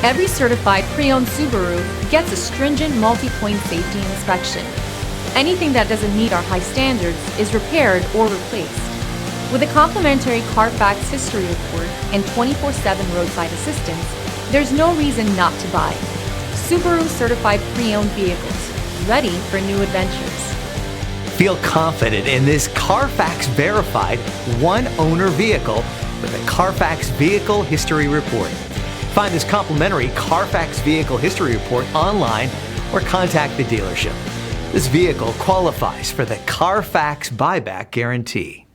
Every certified pre-owned Subaru gets a stringent multi-point safety inspection. Anything that doesn't meet our high standards is repaired or replaced. With a complimentary Carfax history report and 24/7 roadside assistance, there's no reason not to buy. Subaru certified pre-owned vehicles, ready for new adventures. Feel confident in this Carfax verified one-owner vehicle with a Carfax Vehicle History Report. Find this complimentary Carfax Vehicle History Report online or contact the dealership. This vehicle qualifies for the Carfax Buyback Guarantee.